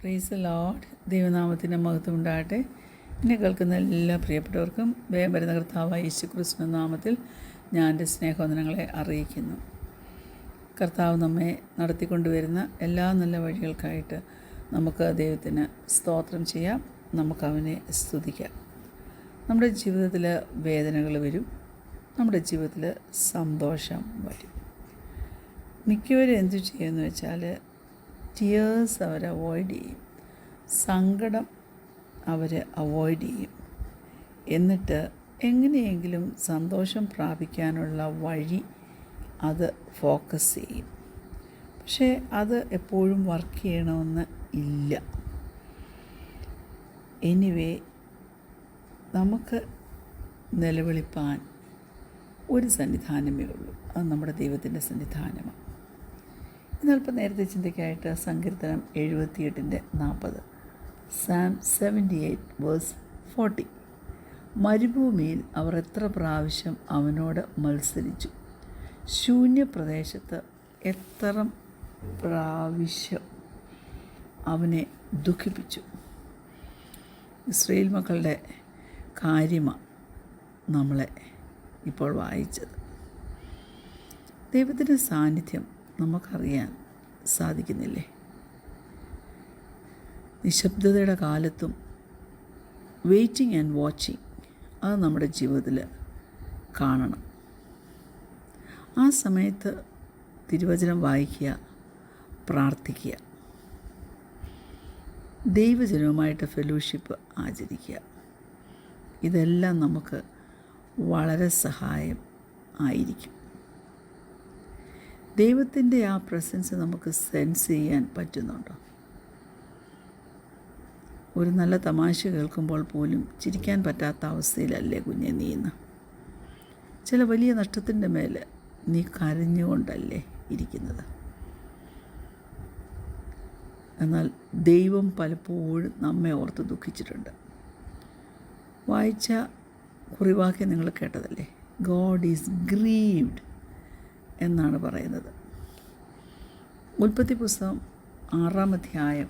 Price the Lord. ദൈവനാമത്തിൻ്റെ മഹത്വം ഉണ്ടാകട്ടെ. എന്നെ കേൾക്കുന്ന എല്ലാ പ്രിയപ്പെട്ടവർക്കും വേഗം വരുന്ന കർത്താവായ യേശുക്രിസ്തുവിന്റെ നാമത്തിൽ ഞാൻ എൻ്റെ സ്നേഹവന്ദനങ്ങളെ അറിയിക്കുന്നു. കർത്താവ് നമ്മെ നടത്തിക്കൊണ്ടുവരുന്ന എല്ലാ നല്ല വഴികൾക്കായിട്ട് നമുക്ക് ദൈവത്തിന് സ്തോത്രം ചെയ്യാം, നമുക്ക് അവനെ സ്തുതിക്കാം. നമ്മുടെ ജീവിതത്തിൽ വേദനകൾ വരും, നമ്മുടെ ജീവിതത്തിൽ സന്തോഷം വരും. മിക്കവരും എന്തു ചെയ്യുമെന്ന് വെച്ചാൽ ടിയേഴ്സ് അവർ അവോയ്ഡ് ചെയ്യും, സങ്കടം അവർ അവോയ്ഡ് ചെയ്യും. എന്നിട്ട് എങ്ങനെയെങ്കിലും സന്തോഷം പ്രാപിക്കാനുള്ള വഴി അത് ഫോക്കസ് ചെയ്യും. പക്ഷേ അത് എപ്പോഴും വർക്ക് ചെയ്യണമെന്ന് ഇല്ല. എനിവേ, നമുക്ക് നിലവിളിപ്പാൻ ഒരു സന്നിധാനമേ ഉള്ളൂ, അത് നമ്മുടെ ദൈവത്തിൻ്റെ സന്നിധാനമാണ്. ഇന്നൽപ്പം നേരത്തെ ചിന്തയ്ക്കായിട്ട് സങ്കീർത്തനം 78:40, സാം 78:40. മരുഭൂമിയിൽ അവർ എത്ര പ്രാവശ്യം അവനോട് മത്സരിച്ചു, ശൂന്യപ്രദേശത്ത് എത്ര പ്രാവശ്യം അവനെ ദുഃഖിപ്പിച്ചു. ഇസ്രായേൽ മക്കളുടെ കാര്യമാണ് നമ്മളെ ഇപ്പോൾ വായിച്ചത്. ദൈവത്തിൻ്റെ സാന്നിധ്യം നമുക്കറിയാൻ സാധിക്കുന്നില്ലേ? നിശബ്ദതയുടെ കാലത്തും വെയിറ്റിംഗ് ആൻഡ് വാച്ചിങ്, അത് നമ്മുടെ ജീവിതത്തിൽ കാണണം. ആ സമയത്ത് തിരുവചനം വായിക്കുക, പ്രാർത്ഥിക്കുക, ദൈവജനവുമായിട്ട് ഫെലോഷിപ്പ് ആചരിക്കുക. ഇതെല്ലാം നമുക്ക് വളരെ സഹായം ആയിരിക്കും. ദൈവത്തിൻ്റെ ആ പ്രസൻസ് നമുക്ക് സെൻസ് ചെയ്യാൻ പറ്റുന്നുണ്ടോ? ഒരു നല്ല തമാശ കേൾക്കുമ്പോൾ പോലും ചിരിക്കാൻ പറ്റാത്ത അവസ്ഥയിലല്ലേ കുഞ്ഞെ നീന്ന്? ചില വലിയ നഷ്ടത്തിൻ്റെ മേൽ നീ കരഞ്ഞുകൊണ്ടല്ലേ ഇരിക്കുന്നത്? എന്നാൽ ദൈവം പലപ്പോഴും നമ്മെ ഓർത്ത് ദുഃഖിച്ചിട്ടുണ്ട്. വായിച്ച കുറിവാക്യം നിങ്ങൾ കേട്ടതല്ലേ? ഗോഡ് ഈസ് ഗ്രീവ്ഡ് എന്നാണ് പറയുന്നത്. ഉൽപ്പത്തി പുസ്തകം 6-ാം അധ്യായം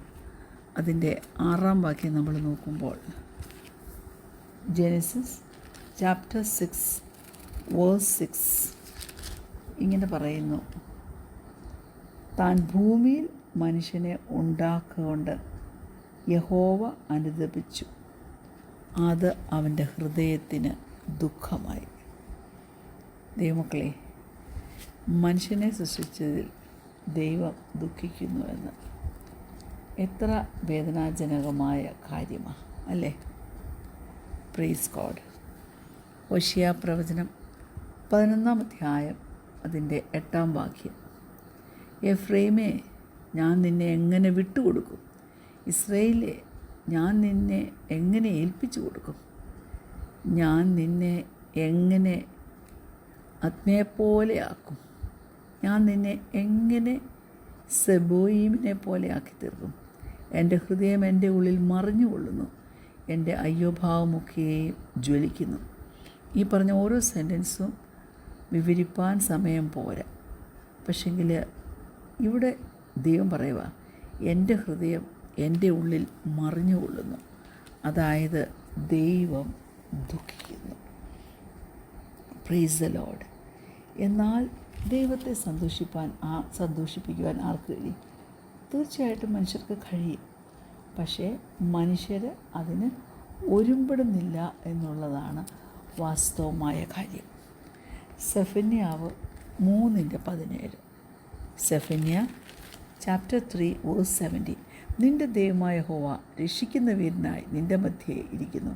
അതിൻ്റെ 6-ാം വാക്യം നമ്മൾ നോക്കുമ്പോൾ, ജെനസിസ് ചാപ്റ്റർ 6:6 ഇങ്ങനെ പറയുന്നു: താൻ ഭൂമിയിൽ മനുഷ്യനെ ഉണ്ടാക്കുകൊണ്ട് യഹോവ അനുതപിച്ചു, അത് അവൻ്റെ ഹൃദയത്തിന് ദുഃഖമായി. ദൈവമക്കളെ, മനുഷ്യനെ സൃഷ്ടിച്ചതിൽ ദൈവം ദുഃഖിക്കുന്നുവെന്ന് എത്ര വേദനാജനകമായ കാര്യമാണ് അല്ലേ? Praise God. ഹോശിയ പ്രവചനം 11-ാം അധ്യായം അതിൻ്റെ 8-ാം വാക്യം: എഫ്രൈമേ, ഞാൻ നിന്നെ എങ്ങനെ വിട്ടുകൊടുക്കും? ഇസ്രായേലേ, ഞാൻ നിന്നെ എങ്ങനെ ഏൽപ്പിച്ചു കൊടുക്കും? ഞാൻ നിന്നെ എങ്ങനെ അത്മയെപ്പോലെ ആക്കും? ഞാൻ നിന്നെ എങ്ങനെ സെബോയീമിനെ പോലെ ആക്കി തീർക്കും? എൻ്റെ ഹൃദയം എൻ്റെ ഉള്ളിൽ മറിഞ്ഞുകൊള്ളുന്നു, എൻ്റെ അയ്യോഭാവമൊക്കെയും ജ്വലിക്കുന്നു. ഈ പറഞ്ഞ ഓരോ സെൻറ്റൻസും വിവരിപ്പാൻ സമയം പോരാ. പക്ഷെങ്കിൽ ഇവിടെ ദൈവം പറയുക, എൻ്റെ ഹൃദയം എൻ്റെ ഉള്ളിൽ മറിഞ്ഞുകൊള്ളുന്നു. അതായത് ദൈവം ദുഃഖിക്കുന്നു. Price the Lord. എന്നാൽ ദൈവത്തെ സന്തോഷിപ്പിക്കുവാൻ ആർക്ക് കഴിയും? തീർച്ചയായിട്ടും മനുഷ്യർക്ക് കഴിയും. പക്ഷേ മനുഷ്യർ അതിന് ഒരുമ്പെടുന്നില്ല എന്നുള്ളതാണ് വാസ്തവമായ കാര്യം. സെഫന്യാവ് 3:17, സെഫന്യ ചാപ്റ്റർ 3:70. നിൻ്റെ ദൈവമായ യഹോവ രക്ഷിക്കുന്ന വീരനായി നിൻ്റെ മധ്യേ ഇരിക്കുന്നു.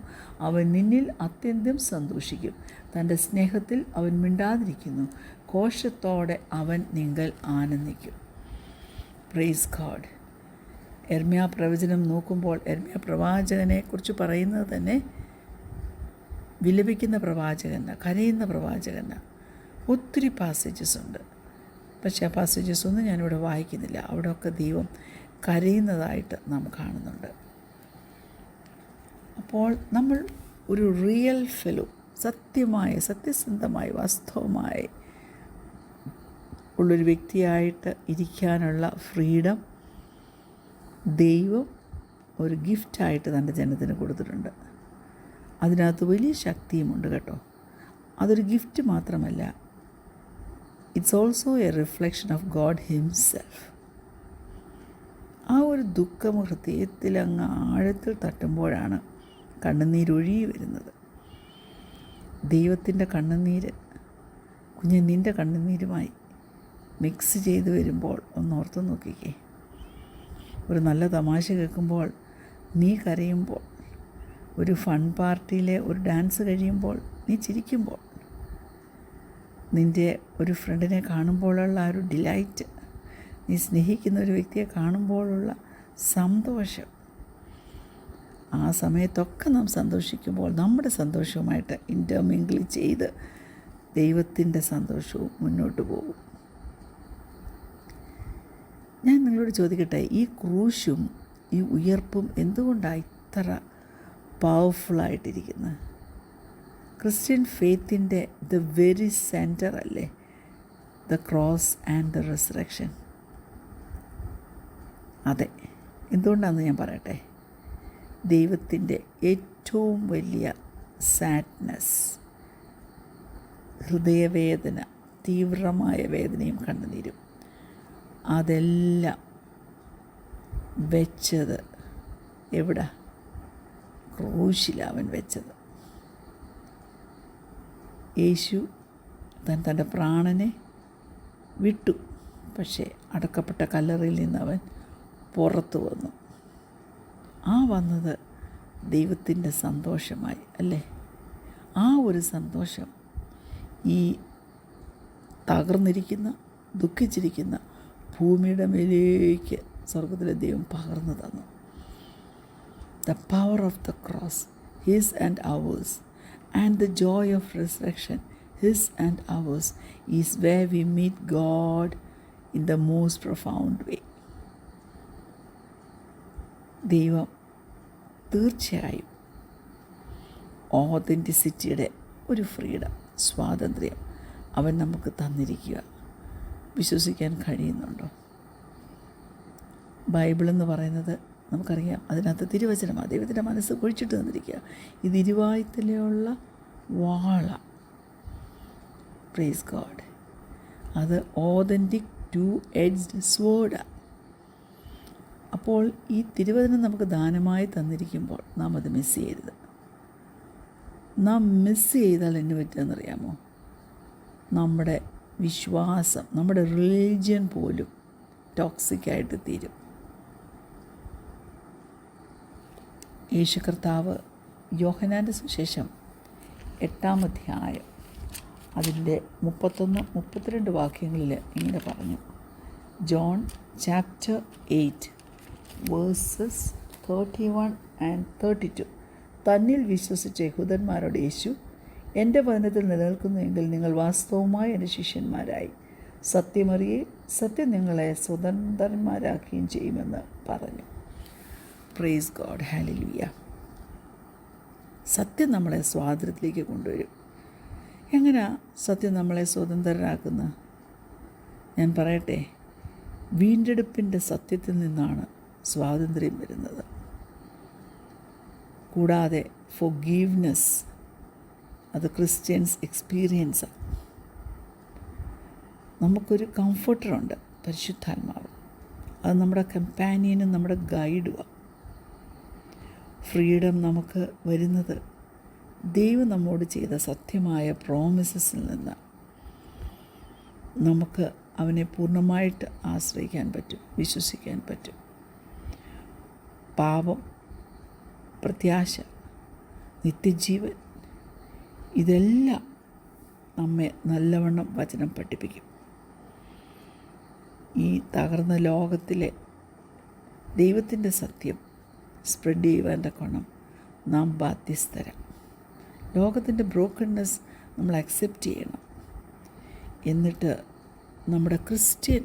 അവൻ നിന്നിൽ അത്യന്തം സന്തോഷിക്കും, തൻ്റെ സ്നേഹത്തിൽ അവൻ മിണ്ടാതിരിക്കുന്നു, ഘോഷത്തോടെ അവൻ നിങ്ങൾ ആനന്ദിക്കും. Praise God. യിരെമ്യാ പ്രവചനം നോക്കുമ്പോൾ യിരെമ്യാ പ്രവാചകനെക്കുറിച്ച് പറയുന്നത് തന്നെ വിലപിക്കുന്ന പ്രവാചകന, കരയുന്ന പ്രവാചകന. ഒത്തിരി പാസേജസ് ഉണ്ട്. പക്ഷേ ആ പാസേജസ് ഒന്നും ഞാനിവിടെ വായിക്കുന്നില്ല. അവിടെയൊക്കെ ദൈവം കരയുന്നതായിട്ട് നാം കാണുന്നുണ്ട്. അപ്പോൾ നമ്മൾ ഒരു റിയൽ ഫെലോ, സത്യസന്ധമായി വാസ്തവമായി ഉള്ളൊരു വ്യക്തിയായിട്ട് ഇരിക്കാനുള്ള ഫ്രീഡം ദൈവം ഒരു ഗിഫ്റ്റായിട്ട് തൻ്റെ ജനത്തിന് കൊടുത്തിട്ടുണ്ട്. അതിനകത്ത് വലിയ ശക്തിയുമുണ്ട് കേട്ടോ. അതൊരു ഗിഫ്റ്റ് മാത്രമല്ല, it's also A reflection of God himself. ആ ഒരു ദുഃഖം ഹൃദയത്തിൽ അങ്ങ് ആഴത്തിൽ തട്ടുമ്പോഴാണ് കണ്ണുനീരൊഴുകി വരുന്നത്. ദൈവത്തിൻ്റെ കണ്ണുനീര് കുഞ്ഞ് നിൻ്റെ കണ്ണുനീരുമായി മിക്സ് ചെയ്ത് വരുമ്പോൾ ഒന്ന് ഓർത്ത് നോക്കിക്കേ. ഒരു നല്ല തമാശ കേൾക്കുമ്പോൾ നീ കരയുമ്പോൾ, ഒരു ഫൺ പാർട്ടിയിലെ ഒരു ഡാൻസ് കഴിയുമ്പോൾ നീ ചിരിക്കുമ്പോൾ, നിൻ്റെ ഒരു ഫ്രണ്ടിനെ കാണുമ്പോഴുള്ള ആ ഒരു ഡിലൈറ്റ്, നീ സ്നേഹിക്കുന്ന ഒരു വ്യക്തിയെ കാണുമ്പോഴുള്ള സന്തോഷം, ആ സമയത്തൊക്കെ നാം സന്തോഷിക്കുമ്പോൾ നമ്മുടെ സന്തോഷവുമായിട്ട് ഇൻ്റർമിങ്കിൾ ചെയ്ത് ദൈവത്തിൻ്റെ സന്തോഷവും മുന്നോട്ട് പോകും. ഞാൻ നിങ്ങളോട് ചോദിക്കട്ടെ, ഈ ക്രൂശും ഈ ഉയർപ്പും എന്തുകൊണ്ടാണ് ഇത്ര പവർഫുള്ളായിട്ടിരിക്കുന്നത്? ക്രിസ്ത്യൻ ഫെയ്ത്തിൻ്റെ ദ വെരി സെൻറ്റർ അല്ലേ the cross and the resurrection? അതെ, എന്തുകൊണ്ടാണെന്ന് ഞാൻ പറയട്ടെ. ദൈവത്തിൻ്റെ ഏറ്റവും വലിയ സാഡ്നെസ്, ഹൃദയവേദന, തീവ്രമായ വേദനയും കണ്ണുനീരും, അതെല്ലാം വെച്ചത് എവിടെ? ക്രൂശിലവൻ വെച്ചത്. യേശു തൻ്റെ പ്രാണനെ വിട്ടു, പക്ഷേ അടക്കപ്പെട്ട കല്ലറയിൽ നിന്ന് അവൻ പുറത്തു വന്നു. ആ വന്നത് ദൈവത്തിൻ്റെ സന്തോഷമായി അല്ലേ? ആ ഒരു സന്തോഷം ഈ തകർന്നിരിക്കുന്ന, ദുഃഖിച്ചിരിക്കുന്ന ഭൂമിയുടെ മേലേക്ക് സ്വർഗത്തിലെ ദൈവം പകർന്നു തന്നു. The power of the cross, his and ours, and the joy of resurrection, his and ours, is where we meet God in the most profound way. ദൈവം തീർച്ചയായും ഓതൻറ്റിസിറ്റിയുടെ ഒരു ഫ്രീഡം, സ്വാതന്ത്ര്യം അവൻ നമുക്ക് തന്നിരിക്കുക. വിശ്വസിക്കാൻ കഴിയുന്നുണ്ടോ? ബൈബിളെന്ന് പറയുന്നത് നമുക്കറിയാം, അതിനകത്ത് തിരുവചനമാണ്. ദൈവത്തിൻ്റെ മനസ്സ് കുഴിച്ചിട്ട് തന്നിരിക്കുക. ഇത് ഇരുവായ്ത്തലയുള്ള വാള. Praise God. അത് ഓതൻറ്റിക് 2-edged sword. അപ്പോൾ ഈ തിരുവചനം നമുക്ക് ദാനമായി തന്നിരിക്കുമ്പോൾ നാം അത് മിസ് ചെയ്യരുത്. നാം മിസ് ചെയ്താൽ എന്നെ പറ്റുമെന്നറിയാമോ? നമ്മുടെ വിശ്വാസം, നമ്മുടെ റിലീജിയൻ പോലും ടോക്സിക്കായിട്ട് തീരും. യേശു കർത്താവ് യോഹന്നാൻ്റെ സുവിശേഷം 8-ാം അധ്യായം അതിൻ്റെ 31-32 വാക്യങ്ങളിൽ ഇങ്ങനെ പറഞ്ഞു. John chapter 8 versus 31 and 32. തന്നിൽ വിശ്വസിച്ച യഹൂദന്മാരോട് യേശു, എൻ്റെ വചനത്തിൽ നിലനിൽക്കുന്നുവെങ്കിൽ നിങ്ങൾ വാസ്തവമായി എൻ്റെ ശിഷ്യന്മാരായി, സത്യമറിയെ സത്യം നിങ്ങളെ സ്വതന്ത്രന്മാരാക്കുകയും ചെയ്യുമെന്ന് പറഞ്ഞു. Praise God. ഹല്ലേലൂയ. സത്യം നമ്മളെ സ്വാതന്ത്ര്യത്തിലേക്ക് കൊണ്ടുവരും. എങ്ങനെയാണ് സത്യം നമ്മളെ സ്വതന്ത്രരാക്കുന്നത്? ഞാൻ പറയട്ടെ, വീണ്ടെടുപ്പിൻ്റെ സത്യത്തിൽ നിന്നാണ് സ്വാതന്ത്ര്യം വരുന്നത്. കൂടാതെ ഫൊർഗീവ്നെസ്, അത് ക്രിസ്ത്യൻസ് എക്സ്പീരിയൻസാണ്. നമുക്കൊരു കംഫർട്ടറുണ്ട്, പരിശുദ്ധാത്മാവ്. അത് നമ്മുടെ കമ്പാനിയനും നമ്മുടെ ഗൈഡുമാണ്. ഫ്രീഡം നമുക്ക് വരുന്നത് ദൈവം നമ്മോട് ചെയ്ത സത്യമായ പ്രോമിസസിൽ നിന്ന്. നമുക്ക് അവനെ പൂർണ്ണമായിട്ട് ആശ്രയിക്കാൻ പറ്റും, വിശ്വസിക്കാൻ പറ്റും. പാപം, പ്രത്യാശ, നിത്യജീവൻ, ഇതെല്ലാം നമ്മെ നല്ലവണ്ണം വചനം പഠിപ്പിക്കും. ഈ തകർന്ന ലോകത്തിലെ ദൈവത്തിൻ്റെ സത്യം സ്പ്രെഡ് ചെയ്യുവാൻ്റെ ഗുണം നാം ബാധ്യസ്ഥരാണ്. ലോകത്തിൻ്റെ ബ്രോക്കൺനെസ് നമ്മൾ അക്സെപ്റ്റ് ചെയ്യണം. എന്നിട്ട് നമ്മുടെ ക്രിസ്ത്യൻ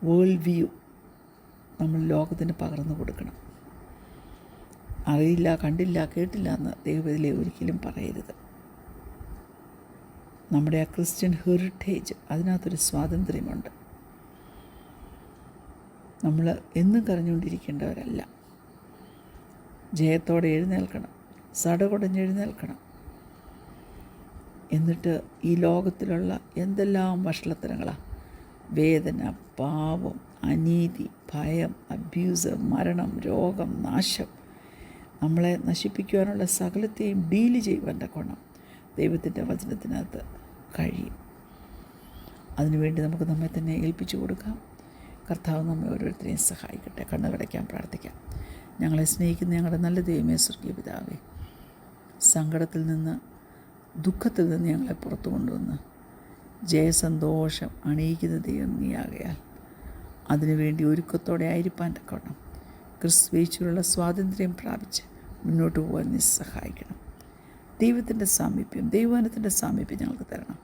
വേൾഡ് വ്യൂ നമ്മൾ ലോകത്തിന് പകർന്നു കൊടുക്കണം. അറിയില്ല, കണ്ടില്ല, കേട്ടില്ല എന്ന് ദൈവത്തിലെ ഒരിക്കലും പറയരുത്. നമ്മുടെ ആ ക്രിസ്ത്യൻ ഹെറിറ്റേജ്, അതിനകത്തൊരു സ്വാതന്ത്ര്യമുണ്ട്. നമ്മൾ എന്നും കരഞ്ഞുകൊണ്ടിരിക്കേണ്ടവരല്ല. ജയത്തോടെ എഴുന്നേൽക്കണം, സടകുടഞ്ഞെഴുന്നേൽക്കണം. എന്നിട്ട് ഈ ലോകത്തിലുള്ള എന്തെല്ലാം വഷളത്തരങ്ങളാണ്, വേദന, പാപം, അനീതി, ഭയം, അബ്യൂസ്, മരണം, രോഗം, നാശം, നമ്മളെ നശിപ്പിക്കുവാനുള്ള സകലത്തെയും ഡീല് ചെയ്യുവാൻ തക്കവണ്ണം ദൈവത്തിൻ്റെ വചനത്തിനകത്ത് കഴിയും. അതിനുവേണ്ടി നമുക്ക് നമ്മെ തന്നെ ഏൽപ്പിച്ചു കൊടുക്കാം. കർത്താവ് നമ്മെ ഓരോരുത്തരെയും സഹായിക്കട്ടെ. കണ്ണുകടയ്ക്കാൻ പ്രാർത്ഥിക്കാം. ഞങ്ങളെ സ്നേഹിക്കുന്ന ഞങ്ങളുടെ നല്ല ദൈവമേ, സ്വർഗീയ പിതാവേ, സങ്കടത്തിൽ നിന്ന്, ദുഃഖത്തിൽ നിന്ന് ഞങ്ങളെ പുറത്തു കൊണ്ടുവന്ന് ജയസന്തോഷം അണിയിക്കുന്ന ദൈവം നീയാകയാൽ അതിനുവേണ്ടി ഒരുക്കത്തോടെ ആയിരിക്കാൻ തക്കവണ്ണം ക്രിസ്തുവേശുവിലുള്ള സ്വാതന്ത്ര്യം പ്രാപിച്ച് മുന്നോട്ട് പോകാൻ നീ സഹായിക്കണം. ദൈവത്തിൻ്റെ സാമീപ്യം, ദൈവവചനത്തിൻ്റെ സാമീപ്യം ഞങ്ങൾക്ക് തരണം.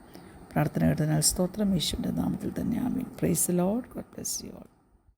പ്രാർത്ഥന കേട്ടതിനാൽ സ്തോത്രം. യേശുവിൻ്റെ നാമത്തിൽ തന്നെ ആമേൻ. Praise the Lord. God bless you all.